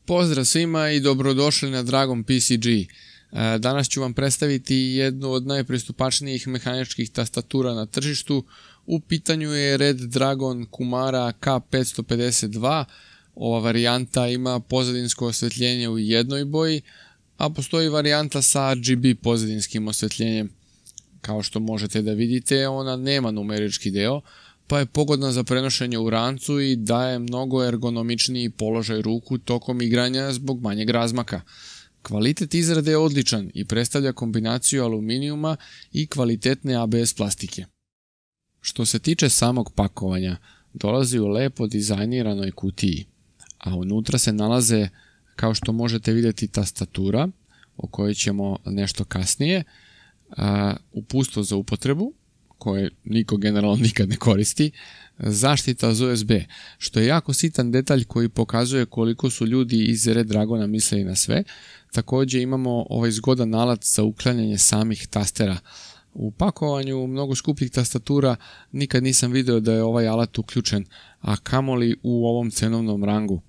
Pozdrav svima i dobrodošli na Dragon PCG. Danas ću vam predstaviti jednu od najpristupačnijih mehaničkih tastatura na tržištu. U pitanju je Red Dragon Kumara K552. Ova varijanta ima pozadinsko osvetljenje u jednoj boji, a postoji varijanta sa RGB pozadinskim osvetljenjem. Kao što možete da vidite, ona nema numerički deo, pa je pogodna za prenošenje u rancu i daje mnogo ergonomičniji položaj ruku tokom igranja zbog manjeg razmaka. Kvalitet izrade je odličan i predstavlja kombinaciju aluminijuma i kvalitetne ABS plastike. Što se tiče samog pakovanja, dolazi u lepo dizajniranoj kutiji, a unutra se nalaze, kao što možete vidjeti, tastatura, o kojoj ćemo nešto kasnije, uputstvo za upotrebu, koje niko generalno nikad ne koristi, zaštita za USB, što je jako sitan detalj koji pokazuje koliko su ljudi iz Red Dragona mislili na sve. Također imamo ovaj zgodan alat za uklanjanje samih tastera. U pakovanju mnogo skupljih tastatura nikad nisam video da je ovaj alat uključen, a kamoli u ovom cenovnom rangu.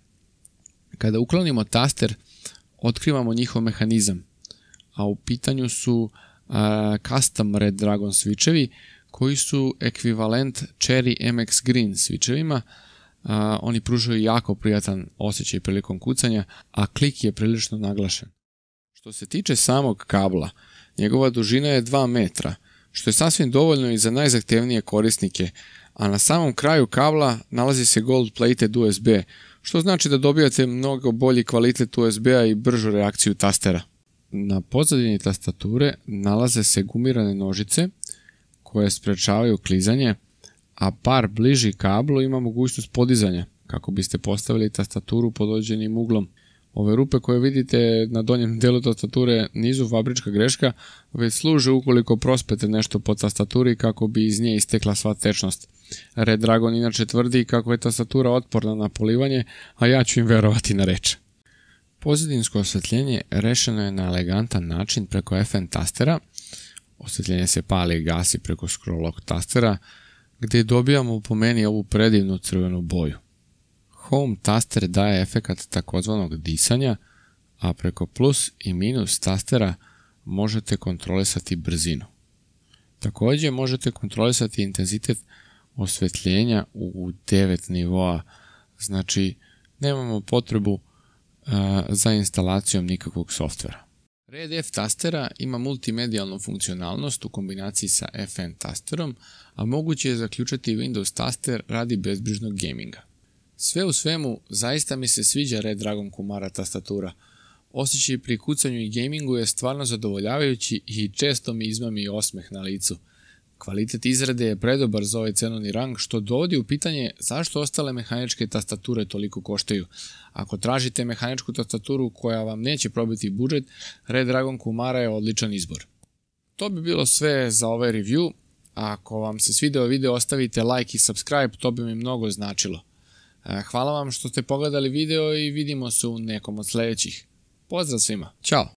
Kada uklonimo taster, otkrivamo njihov mehanizam, a u pitanju su custom Red Dragon switchevi koji su ekvivalent Cherry MX Green switchevima. Oni pružaju jako prijatan osjećaj prilikom kucanja, a klik je prilično naglašen. Što se tiče samog kabla, njegova dužina je 2 metra, što je sasvim dovoljno i za najzahtevnije korisnike, a na samom kraju kabla nalazi se gold plated USB, što znači da dobijate mnogo bolji kvalitet USB-a i bržu reakciju tastera. Na pozadini tastature nalaze se gumirane nožice koje sprečavaju klizanje, a par bliži kablu ima mogućnost podizanja kako biste postavili tastaturu pod određenim uglom. Ove rupe koje vidite na donjem delu tastature nisu fabrička greška, već služe ukoliko prospete nešto po tastaturi kako bi iz nje istekla sva tečnost. Red Dragon inače tvrdi kako je tastatura otporna na polivanje, a ja ću im verovati na reč. Pozadinsko osvetljenje rešeno je na elegantan način preko FN tastera. Osvetljenje se pali i gasi preko scroll lock tastera, gdje dobijamo po meni ovu predivnu crvenu boju. Home taster daje efekat takozvanog disanja, a preko plus i minus tastera možete kontrolisati brzinu. Također možete kontrolisati intenzitet osvetljenja u 9 nivoa, znači nemamo potrebu za instalacijom nikakvog softvera. Red F tastera ima multimedijalnu funkcionalnost u kombinaciji sa FN tasterom, a moguće je zaključati Windows taster radi bezbrižnog gaminga. Sve u svemu, zaista mi se sviđa Red Dragon Kumara tastatura. Osjećaj pri kucanju i gamingu je stvarno zadovoljavajući i često mi izmami osmeh na licu. Kvalitet izrade je predobar za ovaj cenovni rang, što dovodi u pitanje zašto ostale mehaničke tastature toliko koštaju. Ako tražite mehaničku tastaturu koja vam neće probiti budžet, Red Dragon Kumara je odličan izbor. To bi bilo sve za ovaj review. Ako vam se svideo video, ostavite like i subscribe, to bi mi mnogo značilo. Hvala vam što ste pogledali video i vidimo se u nekom od sljedećih. Pozdrav svima, ćao!